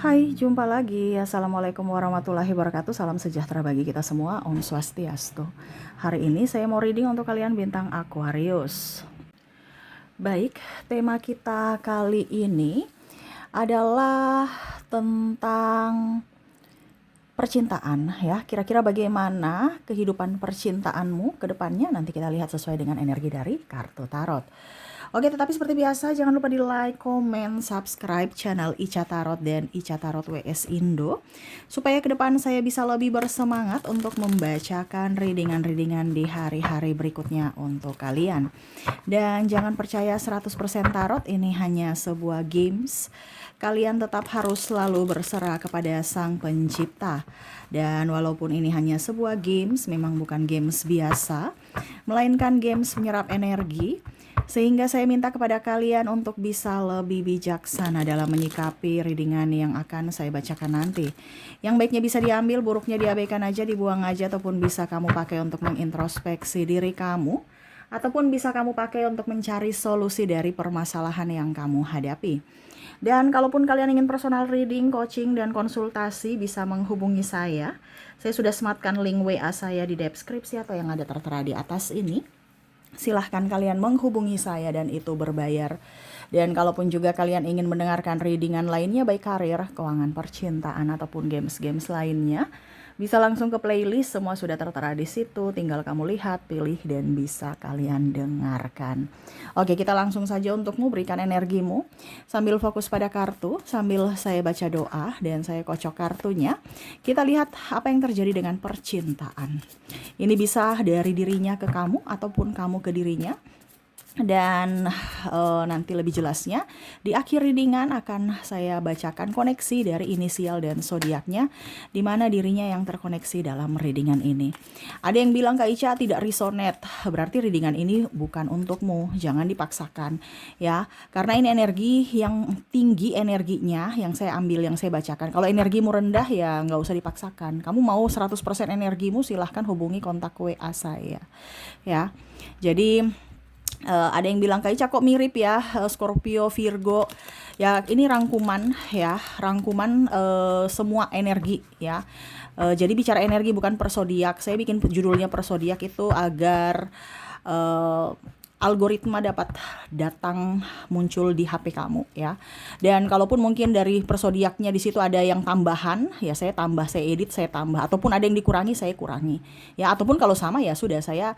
Hai, jumpa lagi. Assalamualaikum warahmatullahi wabarakatuh. Salam sejahtera bagi kita semua. Om Swastiastu. Hari ini saya mau reading untuk kalian bintang Aquarius. Baik, tema kita kali ini adalah tentang percintaan ya. Kira-kira bagaimana kehidupan percintaanmu ke depannya? Nanti kita lihat sesuai dengan energi dari kartu tarot. Oke, tetapi seperti biasa jangan lupa di like, komen, subscribe channel Ica Tarot dan Ica Tarot WS Indo supaya ke depan saya bisa lebih bersemangat untuk membacakan readingan-readingan di hari-hari berikutnya untuk kalian. Dan jangan percaya 100% tarot, ini hanya sebuah games. Kalian tetap harus selalu berserah kepada Sang Pencipta. Dan walaupun ini hanya sebuah games, memang bukan games biasa, melainkan games menyerap energi. Sehingga saya minta kepada kalian untuk bisa lebih bijaksana dalam menyikapi readingan yang akan saya bacakan nanti. Yang baiknya bisa diambil, buruknya diabaikan aja, dibuang aja, ataupun bisa kamu pakai untuk mengintrospeksi diri kamu, ataupun bisa kamu pakai untuk mencari solusi dari permasalahan yang kamu hadapi. Dan kalaupun kalian ingin personal reading, coaching, dan konsultasi, bisa menghubungi saya. Saya sudah sematkan link WA saya di deskripsi atau yang ada tertera di atas ini. Silahkan kalian menghubungi saya dan itu berbayar. Dan kalaupun juga kalian ingin mendengarkan readingan lainnya, baik karir, keuangan, percintaan, ataupun games-games lainnya, bisa langsung ke playlist, semua sudah tertera di situ. Tinggal kamu lihat, pilih, dan bisa kalian dengarkan. Oke, kita langsung saja untukmu, berikan energimu sambil fokus pada kartu, sambil saya baca doa dan saya kocok kartunya. Kita lihat apa yang terjadi dengan percintaan. Ini bisa dari dirinya ke kamu ataupun kamu ke dirinya. Dan nanti lebih jelasnya di akhir readingan akan saya bacakan koneksi dari inisial dan zodiaknya, di mana dirinya yang terkoneksi dalam readingan ini. Ada yang bilang Kak Ica tidak resonate, berarti readingan ini bukan untukmu, jangan dipaksakan ya, karena ini energi yang tinggi energinya yang saya ambil, yang saya bacakan. Kalau energimu rendah ya nggak usah dipaksakan. Kamu mau 100% energimu, silahkan hubungi kontak WA saya ya. Jadi ada yang bilang Kak Ica kok mirip ya, Scorpio, Virgo. Ya ini rangkuman ya, rangkuman semua energi ya. Jadi bicara energi bukan per zodiak. Saya bikin judulnya per zodiak itu agar algoritma dapat datang muncul di HP kamu ya. Dan kalaupun mungkin dari persodiaknya di situ ada yang tambahan, ya saya tambah, saya edit, saya tambah, ataupun ada yang dikurangi, saya kurangi. Ya, ataupun kalau sama ya sudah saya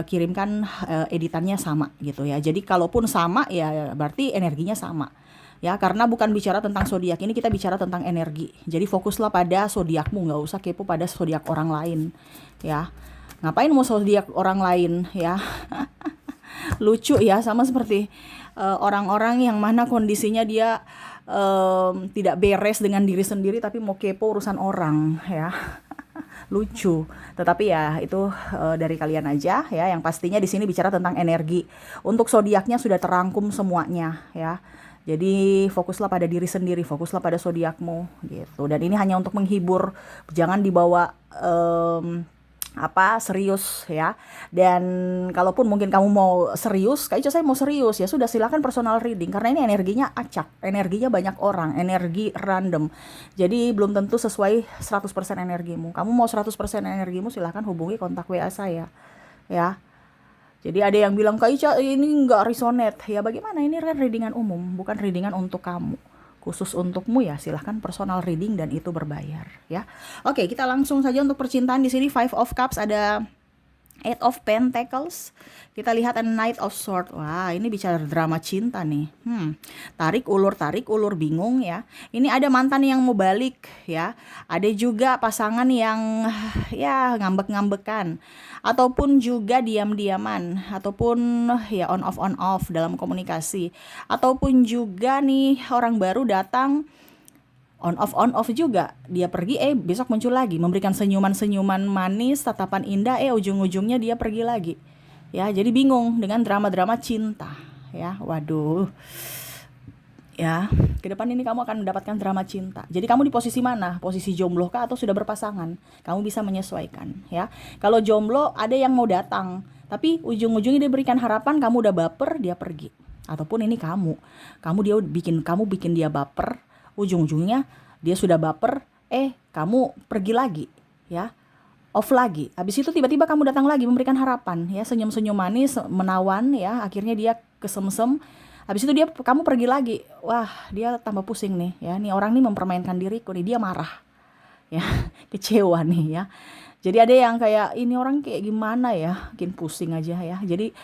kirimkan editannya sama gitu ya. Jadi kalaupun sama ya berarti energinya sama. Ya, karena bukan bicara tentang zodiak, ini kita bicara tentang energi. Jadi fokuslah pada zodiakmu, nggak usah kepo pada zodiak orang lain ya. Ngapain mau zodiak orang lain ya? Lucu ya, sama seperti orang-orang yang mana kondisinya dia tidak beres dengan diri sendiri tapi mau kepo urusan orang ya. Lucu, tetapi ya itu dari kalian aja ya. Yang pastinya di sini bicara tentang energi. Untuk zodiaknya sudah terangkum semuanya ya. Jadi fokuslah pada diri sendiri, fokuslah pada zodiakmu gitu. Dan ini hanya untuk menghibur, jangan dibawa serius ya. Dan kalaupun mungkin kamu mau serius, Kak Ica saya mau serius, ya sudah silakan personal reading, karena ini energinya acak, energinya banyak orang, energi random. Jadi belum tentu sesuai 100% energimu. Kamu mau 100% energimu, silakan hubungi kontak WA saya ya. Jadi ada yang bilang Kak Ica ini nggak resonate. Ya bagaimana, ini readingan umum, bukan readingan untuk kamu. Khusus untukmu ya, silahkan personal reading dan itu berbayar ya. Oke, kita langsung saja untuk percintaan. Di sini Five of Cups, ada Eight of Pentacles. Kita lihat ada Knight of Swords. Wah, ini bicara drama cinta nih. Tarik ulur bingung ya. Ini ada mantan yang mau balik ya. Ada juga pasangan yang ya ngambek-ngambekan, ataupun juga diam-diaman, ataupun ya on off dalam komunikasi, ataupun juga nih orang baru datang, on off juga, dia pergi besok muncul lagi, memberikan senyuman manis, tatapan indah, ujung-ujungnya dia pergi lagi ya. Jadi bingung dengan drama-drama cinta ya. Waduh ya, ke depan ini kamu akan mendapatkan drama cinta. Jadi kamu di posisi mana? Posisi jomblo kah atau sudah berpasangan? Kamu bisa menyesuaikan ya. Kalau jomblo ada yang mau datang, tapi ujung-ujungnya dia berikan harapan, kamu udah baper, dia pergi. Ataupun ini kamu bikin dia baper, ujung-ujungnya dia sudah baper, kamu pergi lagi, ya, off lagi. Habis itu tiba-tiba kamu datang lagi memberikan harapan, ya, senyum-senyum manis, menawan, ya, akhirnya dia kesemsem. Habis itu kamu pergi lagi. Wah, dia tambah pusing nih, ya. Nih orang nih mempermainkan diriku nih, dia marah, ya, kecewa nih, ya. Jadi ada yang kayak ini orang kayak gimana ya, bikin pusing aja ya. Jadi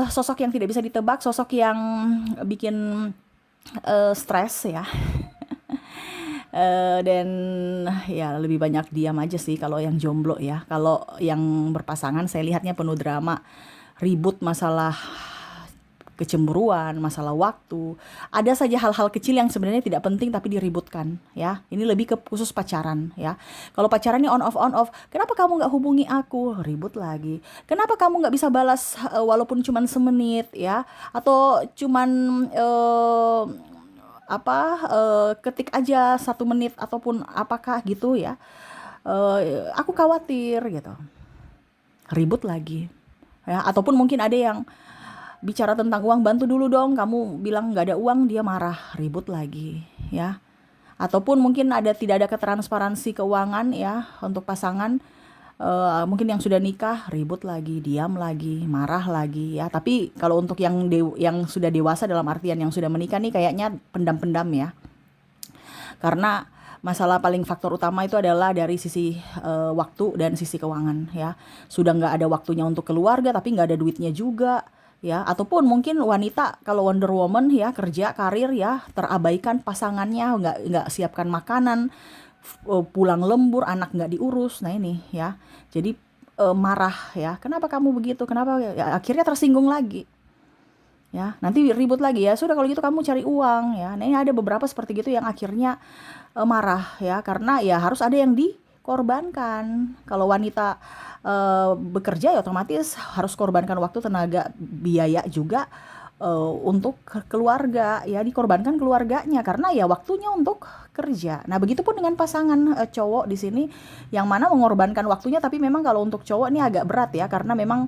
sosok yang tidak bisa ditebak, sosok yang bikin stres ya. Dan ya lebih banyak diam aja sih kalau yang jomblo ya. Kalau yang berpasangan saya lihatnya penuh drama, ribut masalah kecemburuan, masalah waktu. Ada saja hal-hal kecil yang sebenarnya tidak penting tapi diributkan ya. Ini lebih ke khusus pacaran ya. Kalau pacaran ini on off, kenapa kamu nggak hubungi aku? Ribut lagi. Kenapa kamu nggak bisa balas walaupun cuman semenit ya? Atau cuman ketik aja 1 menit ataupun apakah gitu ya. Aku khawatir gitu. Ribut lagi ya. Ataupun mungkin ada yang bicara tentang uang, bantu dulu dong, kamu bilang nggak ada uang, dia marah, ribut lagi ya. Ataupun mungkin tidak ada ketransparansi keuangan ya untuk pasangan. Mungkin yang sudah nikah ribut lagi, diam lagi, marah lagi ya. Tapi kalau untuk yang sudah dewasa dalam artian yang sudah menikah nih kayaknya pendam-pendam ya. Karena masalah paling faktor utama itu adalah dari sisi waktu dan sisi keuangan ya. Sudah nggak ada waktunya untuk keluarga tapi nggak ada duitnya juga ya. Ataupun mungkin wanita kalau Wonder Woman ya, kerja karir ya, terabaikan pasangannya, nggak siapkan makanan, pulang lembur, anak nggak diurus. Nah ini ya, jadi marah ya, kenapa kamu begitu, kenapa ya, akhirnya tersinggung lagi ya, nanti ribut lagi ya, sudah kalau gitu kamu cari uang ya. Nah ini ada beberapa seperti gitu yang akhirnya marah ya, karena ya harus ada yang dikorbankan. Kalau wanita bekerja ya otomatis harus korbankan waktu, tenaga, biaya juga untuk keluarga ya, dikorbankan keluarganya karena ya waktunya untuk kerja. Nah begitupun dengan pasangan cowok di sini, yang mana mengorbankan waktunya, tapi memang kalau untuk cowok ini agak berat ya, karena memang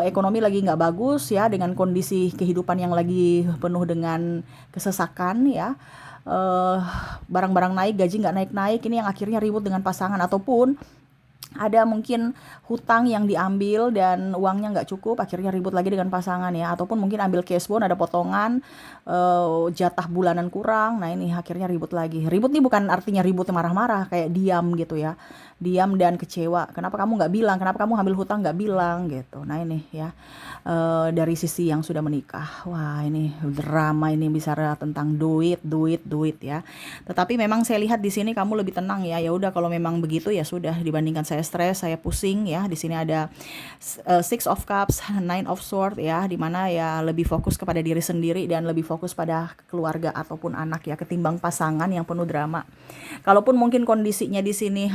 ekonomi lagi nggak bagus ya, dengan kondisi kehidupan yang lagi penuh dengan kesesakan ya. Barang-barang naik, gaji nggak naik-naik, ini yang akhirnya ribut dengan pasangan. Ataupun ada mungkin hutang yang diambil dan uangnya nggak cukup, akhirnya ribut lagi dengan pasangan ya. Ataupun mungkin ambil cash bond, ada potongan, jatah bulanan kurang, nah ini akhirnya ribut lagi. Ribut nih bukan artinya ribut marah-marah, kayak diam gitu ya, diam dan kecewa, kenapa kamu nggak bilang, kenapa kamu ambil hutang nggak bilang gitu. Nah ini ya, dari sisi yang sudah menikah, wah ini drama, ini bicara tentang duit ya. Tetapi memang saya lihat di sini kamu lebih tenang ya. Ya udah kalau memang begitu ya sudah, dibandingkan saya stres, saya pusing ya. Di sini ada Six of Cups, Nine of Swords ya, dimana ya lebih fokus kepada diri sendiri dan lebih fokus pada keluarga ataupun anak ya, ketimbang pasangan yang penuh drama. Kalaupun mungkin kondisinya di sini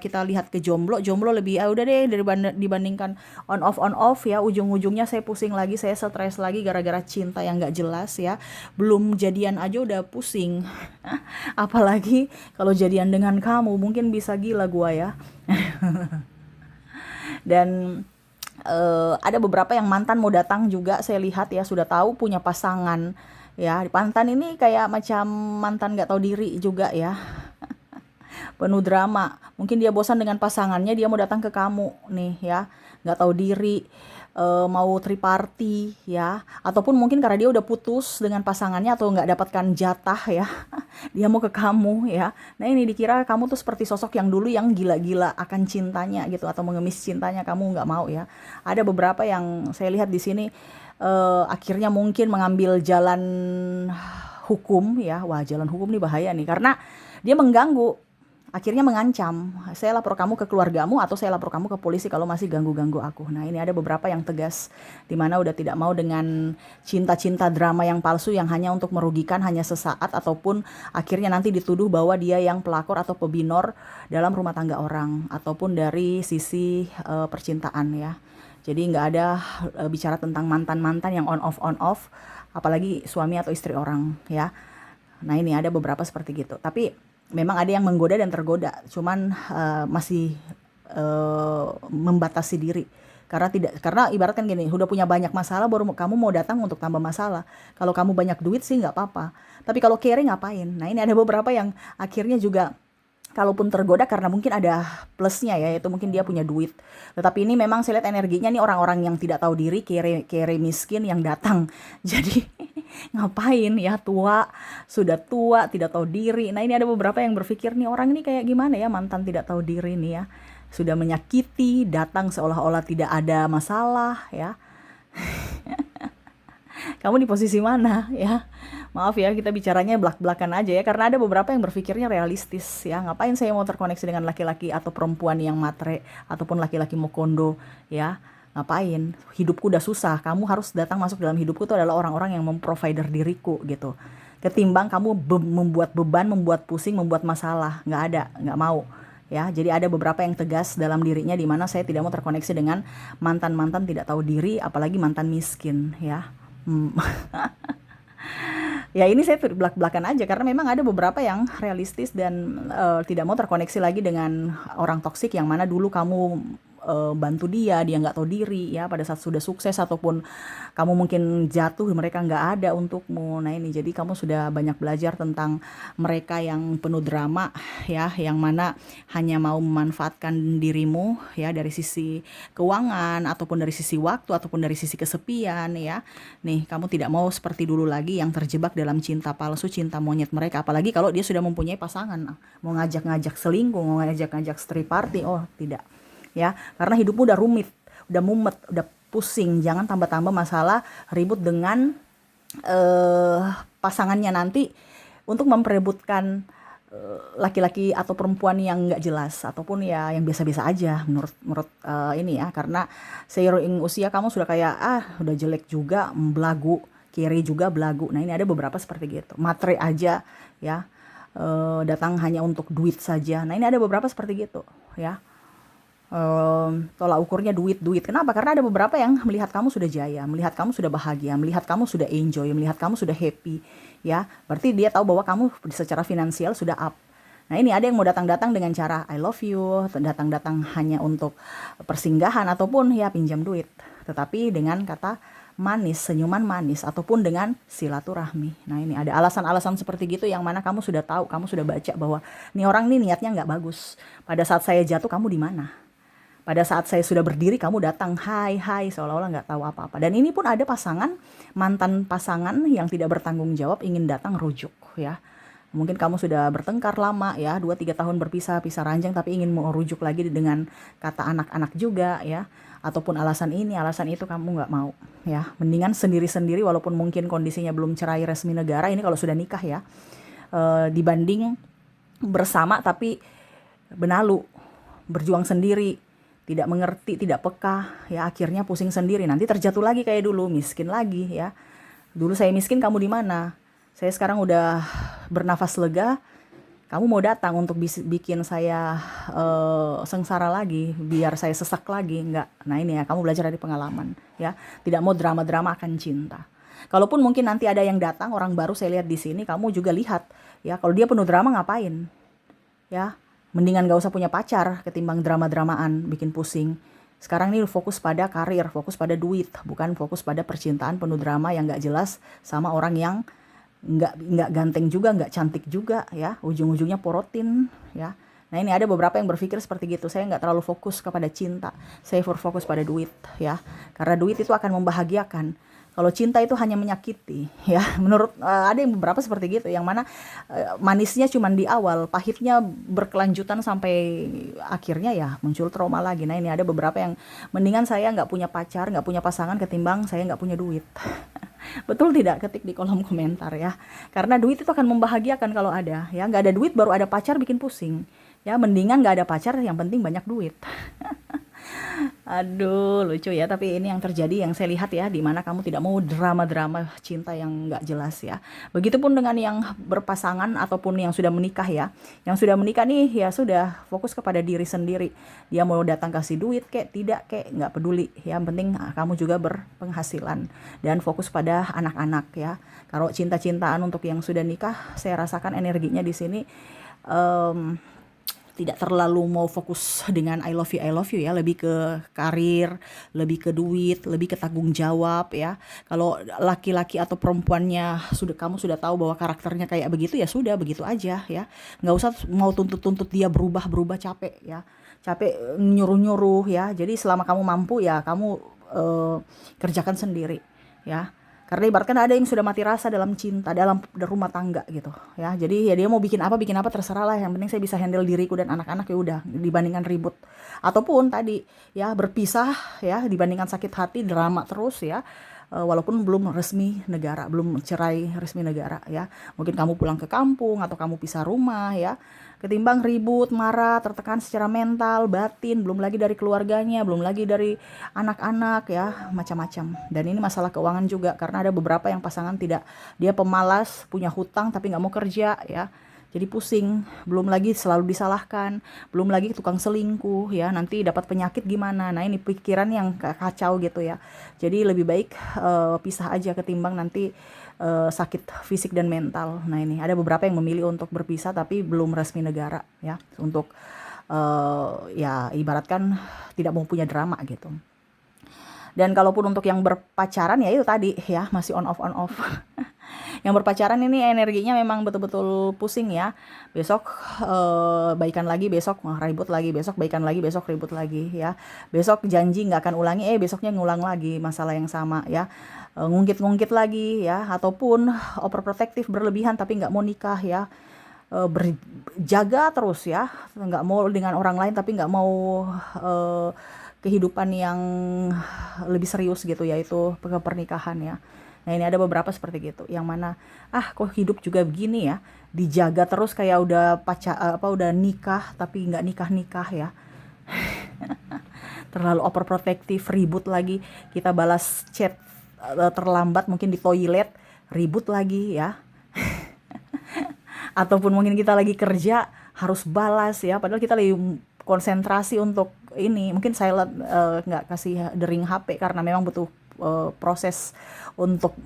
kita lihat ke jomblo lebih udah deh, dibandingkan on off ya, ujung-ujungnya saya pusing lagi, saya stres lagi gara-gara cinta yang nggak jelas ya. Belum jadian aja udah pusing. Apalagi kalau jadian dengan kamu, mungkin bisa gila gua ya. Dan ada beberapa yang mantan mau datang juga, saya lihat ya, sudah tahu punya pasangan ya. Mantan ini kayak macam mantan nggak tahu diri juga ya. Penuh drama, mungkin dia bosan dengan pasangannya, dia mau datang ke kamu nih ya, nggak tahu diri, mau triparty ya. Ataupun mungkin karena dia udah putus dengan pasangannya atau nggak dapatkan jatah ya, dia mau ke kamu ya. Nah ini dikira kamu tuh seperti sosok yang dulu yang gila-gila akan cintanya gitu, atau mengemis cintanya, kamu nggak mau ya. Ada beberapa yang saya lihat di sini akhirnya mungkin mengambil jalan hukum ya. Wah, jalan hukum nih bahaya nih, karena dia mengganggu, akhirnya mengancam, saya lapor kamu ke keluargamu atau saya lapor kamu ke polisi kalau masih ganggu-ganggu aku. Nah ini ada beberapa yang tegas, dimana udah tidak mau dengan cinta-cinta drama yang palsu, yang hanya untuk merugikan, hanya sesaat, ataupun akhirnya nanti dituduh bahwa dia yang pelakor atau pebinor dalam rumah tangga orang, ataupun dari sisi percintaan ya. Jadi nggak ada bicara tentang mantan-mantan yang on off, apalagi suami atau istri orang ya. Nah ini ada beberapa seperti gitu, tapi memang ada yang menggoda dan tergoda, cuman masih membatasi diri. karena ibaratkan gini, udah punya banyak masalah baru kamu mau datang untuk tambah masalah. Kalau kamu banyak duit sih nggak apa-apa. Tapi kalau caring ngapain? Nah ini ada beberapa yang akhirnya juga kalaupun tergoda karena mungkin ada plusnya ya, yaitu mungkin dia punya duit. Tetapi ini memang saya lihat energinya nih orang-orang yang tidak tahu diri, kere miskin yang datang. Jadi ngapain ya, sudah tua, tidak tahu diri. Nah ini ada beberapa yang berpikir nih orang ini kayak gimana ya, mantan tidak tahu diri nih ya. Sudah menyakiti, datang seolah-olah tidak ada masalah ya. Kamu di posisi mana ya? Maaf ya, kita bicaranya belak-belakan aja ya, karena ada beberapa yang berpikirnya realistis ya. Ngapain saya mau terkoneksi dengan laki-laki atau perempuan yang matre, ataupun laki-laki mokondo ya. Ngapain? Hidupku udah susah, kamu harus datang masuk dalam hidupku itu adalah orang-orang yang memprovider diriku gitu. Ketimbang kamu membuat beban, membuat pusing, membuat masalah. Nggak mau. Ya, jadi ada beberapa yang tegas dalam dirinya di mana saya tidak mau terkoneksi dengan mantan-mantan tidak tahu diri, apalagi mantan miskin ya. Ya ini saya belak-belakan aja karena memang ada beberapa yang realistis dan tidak mau terkoneksi lagi dengan orang toksik yang mana dulu kamu bantu dia nggak tahu diri ya, pada saat sudah sukses ataupun kamu mungkin jatuh mereka nggak ada untukmu. Nah ini jadi kamu sudah banyak belajar tentang mereka yang penuh drama ya, yang mana hanya mau memanfaatkan dirimu ya, dari sisi keuangan ataupun dari sisi waktu ataupun dari sisi kesepian ya. Nih kamu tidak mau seperti dulu lagi yang terjebak dalam cinta palsu, cinta monyet mereka, apalagi kalau dia sudah mempunyai pasangan, mau ngajak-ngajak selingkuh, mau ngajak-ngajak street party, oh tidak ya, karena hidupmu udah rumit, udah mumet, udah pusing. Jangan tambah-tambah masalah, ribut dengan pasangannya nanti untuk memperebutkan laki-laki atau perempuan yang nggak jelas ataupun ya yang biasa-biasa aja menurut ini ya, karena seiring usia kamu sudah kayak udah jelek juga, belagu, kiri juga belagu. Nah ini ada beberapa seperti gitu, matre aja ya, datang hanya untuk duit saja. Nah ini ada beberapa seperti gitu ya. Tolak ukurnya duit. Kenapa? Karena ada beberapa yang melihat kamu sudah jaya, melihat kamu sudah bahagia, melihat kamu sudah enjoy, melihat kamu sudah happy, ya. Berarti dia tahu bahwa kamu secara finansial sudah up. Nah ini ada yang mau datang-datang dengan cara I love you, datang-datang hanya untuk persinggahan ataupun ya pinjam duit. Tetapi dengan kata manis, senyuman manis, ataupun dengan silaturahmi. Nah ini ada alasan-alasan seperti gitu yang mana kamu sudah tahu, kamu sudah baca bahwa nih orang nih niatnya nggak bagus. Pada saat saya jatuh kamu di mana? Pada saat saya sudah berdiri kamu datang hai seolah-olah nggak tahu apa-apa. Dan ini pun ada mantan pasangan yang tidak bertanggung jawab ingin datang rujuk ya. Mungkin kamu sudah bertengkar lama ya, 2-3 tahun pisah ranjang, tapi ingin mau rujuk lagi dengan kata anak-anak juga ya. Ataupun alasan ini, alasan itu kamu nggak mau ya. Mendingan sendiri-sendiri walaupun mungkin kondisinya belum cerai resmi negara, ini kalau sudah nikah ya. Dibanding bersama tapi benalu, berjuang sendiri, tidak mengerti, tidak peka ya, akhirnya pusing sendiri, nanti terjatuh lagi kayak dulu, miskin lagi ya. Dulu saya miskin, kamu di mana? Saya sekarang udah bernafas lega, kamu mau datang untuk bikin saya sengsara lagi, biar saya sesak lagi, enggak. Nah ini ya, kamu belajar dari pengalaman ya, tidak mau drama-drama akan cinta. Kalaupun mungkin nanti ada yang datang orang baru, saya lihat di sini, kamu juga lihat ya, kalau dia penuh drama ngapain ya. Mendingan gak usah punya pacar ketimbang drama-dramaan, bikin pusing. Sekarang nih fokus pada karir, fokus pada duit, bukan fokus pada percintaan penuh drama yang gak jelas sama orang yang nggak ganteng juga, nggak cantik juga ya, ujung-ujungnya porotin ya. Nah ini ada beberapa yang berpikir seperti gitu. Saya nggak terlalu fokus kepada cinta, saya fokus pada duit ya, karena duit itu akan membahagiakan. Kalau cinta itu hanya menyakiti ya, menurut ada yang beberapa seperti gitu, yang mana manisnya cuma di awal, pahitnya berkelanjutan sampai akhirnya ya muncul trauma lagi. Nah ini ada beberapa yang mendingan saya nggak punya pacar, nggak punya pasangan ketimbang saya nggak punya duit. Betul tidak? Ketik di kolom komentar ya, karena duit itu akan membahagiakan kalau ada ya. Nggak ada duit baru ada pacar bikin pusing ya, mendingan nggak ada pacar yang penting banyak duit. Aduh lucu ya, tapi ini yang terjadi, yang saya lihat ya, dimana kamu tidak mau drama-drama cinta yang nggak jelas ya. Begitupun dengan yang berpasangan ataupun yang sudah menikah ya. Yang sudah menikah nih ya sudah fokus kepada diri sendiri. Dia mau datang kasih duit kek tidak kek nggak peduli, yang penting kamu juga berpenghasilan dan fokus pada anak-anak ya. Kalau cinta-cintaan untuk yang sudah nikah, saya rasakan energinya di sini tidak terlalu mau fokus dengan I love you ya, lebih ke karir, lebih ke duit, lebih ke tanggung jawab ya. Kalau laki-laki atau perempuannya kamu sudah tahu bahwa karakternya kayak begitu, ya sudah begitu aja ya. Nggak usah mau tuntut-tuntut dia berubah-berubah, capek ya. Capek nyuruh-nyuruh ya. Jadi selama kamu mampu ya kamu kerjakan sendiri ya. Karena ibaratkan ada yang sudah mati rasa dalam cinta, dalam rumah tangga gitu ya. Jadi ya dia mau bikin apa terserah lah. Yang penting saya bisa handle diriku dan anak-anak, ya udah, dibandingkan ribut. Ataupun tadi ya berpisah ya, dibandingkan sakit hati, drama terus ya. Walaupun belum resmi negara, belum cerai resmi negara ya. Mungkin kamu pulang ke kampung atau kamu pisah rumah ya. Ketimbang ribut, marah, tertekan secara mental, batin, belum lagi dari keluarganya, belum lagi dari anak-anak ya, macam-macam. Dan ini masalah keuangan juga, karena ada beberapa yang pasangan tidak, dia pemalas, punya hutang tapi nggak mau kerja ya. Jadi pusing, belum lagi selalu disalahkan, belum lagi tukang selingkuh ya, nanti dapat penyakit gimana. Nah ini pikiran yang kacau gitu ya. Jadi lebih baik pisah aja ketimbang nanti sakit fisik dan mental. Nah ini ada beberapa yang memilih untuk berpisah tapi belum resmi negara ya, untuk ya ibaratkan tidak mau punya drama gitu. Dan kalaupun untuk yang berpacaran ya itu tadi ya, masih on off. Yang berpacaran ini energinya memang betul-betul pusing ya. Besok baikan lagi, besok ribut lagi, besok baikan lagi, besok ribut lagi ya. Besok janji nggak akan ulangi, besoknya ngulang lagi masalah yang sama ya. Ngungkit-ngungkit lagi ya, ataupun overprotective berlebihan tapi nggak mau nikah ya. Berjaga terus ya, nggak mau dengan orang lain tapi nggak mau kehidupan yang lebih serius gitu, yaitu pernikahan ya. Nah ini ada beberapa seperti gitu, yang mana kok hidup juga begini ya, dijaga terus kayak udah udah nikah tapi nggak nikah ya. Terlalu overprotective, ribut lagi, kita balas chat terlambat mungkin di toilet, ribut lagi ya. Ataupun mungkin kita lagi kerja harus balas ya, padahal kita lagi konsentrasi untuk ini, mungkin silent, nggak kasih dering HP karena memang butuh proses untuk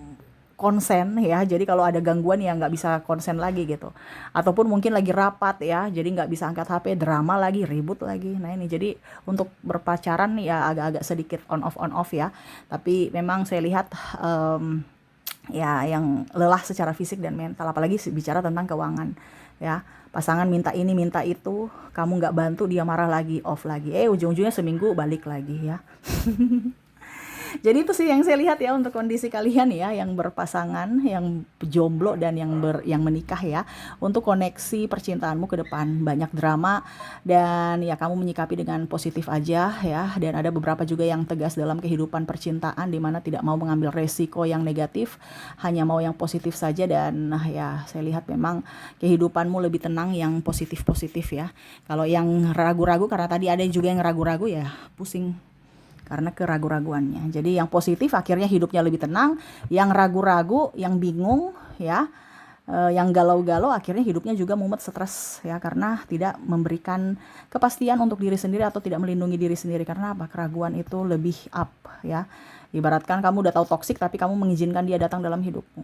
konsen ya. Jadi kalau ada gangguan ya nggak bisa konsen lagi gitu. Ataupun mungkin lagi rapat ya, jadi nggak bisa angkat HP, drama lagi, ribut lagi. Nah ini jadi untuk berpacaran ya agak-agak sedikit on off ya. Tapi memang saya lihat ya yang lelah secara fisik dan mental, apalagi bicara tentang keuangan ya. Pasangan minta ini minta itu, kamu nggak bantu, dia marah lagi, off lagi, ujung-ujungnya seminggu balik lagi ya. Jadi itu sih yang saya lihat ya untuk kondisi kalian ya, yang berpasangan, yang jomblo dan yang menikah ya. Untuk koneksi percintaanmu ke depan banyak drama, dan ya kamu menyikapi dengan positif aja ya. Dan ada beberapa juga yang tegas dalam kehidupan percintaan, di mana tidak mau mengambil resiko yang negatif, hanya mau yang positif saja. Dan ya saya lihat memang kehidupanmu lebih tenang yang positif-positif ya. Kalau yang ragu-ragu, karena tadi ada juga yang ragu-ragu ya, pusing karena keragu-raguannya. Jadi yang positif akhirnya hidupnya lebih tenang, yang ragu-ragu, yang bingung ya, yang galau-galau akhirnya hidupnya juga mumet, stres ya, karena tidak memberikan kepastian untuk diri sendiri atau tidak melindungi diri sendiri. Karena apa? Keraguan itu lebih up ya. Ibaratkan kamu udah tahu toksik tapi kamu mengizinkan dia datang dalam hidupmu.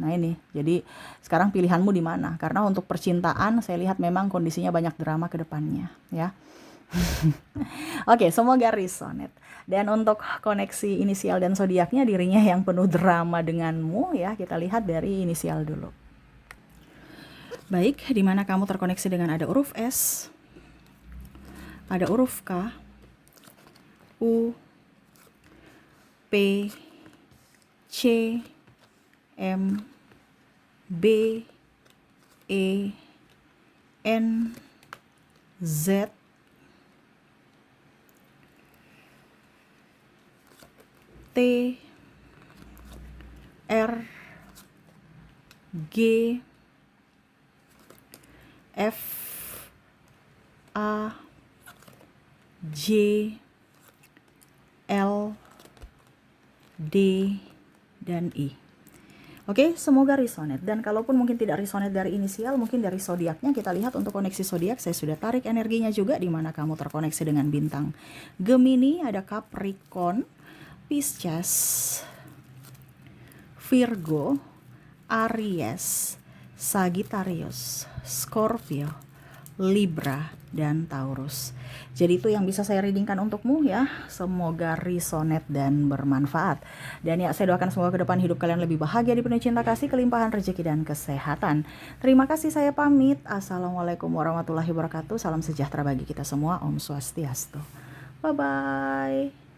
Nah ini, jadi sekarang pilihanmu di mana? Karena untuk percintaan saya lihat memang kondisinya banyak drama ke depannya ya. Oke, semoga resonate. Dan untuk koneksi inisial dan zodiaknya, dirinya yang penuh drama denganmu ya. Kita lihat dari inisial dulu. Baik, di mana kamu terkoneksi dengan ada huruf S, ada huruf K, U, P, C, M, B, E, N, Z, T, R, G, F, A, J, L, D, dan I. Oke, semoga resonate. Dan kalaupun mungkin tidak resonate dari inisial, mungkin dari zodiaknya kita lihat. Untuk koneksi zodiak saya sudah tarik energinya juga, di mana kamu terkoneksi dengan bintang Gemini, ada Capricorn, Pisces, Virgo, Aries, Sagittarius, Scorpio, Libra, dan Taurus. Jadi itu yang bisa saya readingkan untukmu ya. Semoga resonate dan bermanfaat. Dan ya, saya doakan semoga ke depan hidup kalian lebih bahagia, dipenuhi cinta kasih, kelimpahan rezeki dan kesehatan. Terima kasih, saya pamit. Assalamualaikum warahmatullahi wabarakatuh. Salam sejahtera bagi kita semua. Om Swastiastu. Bye bye.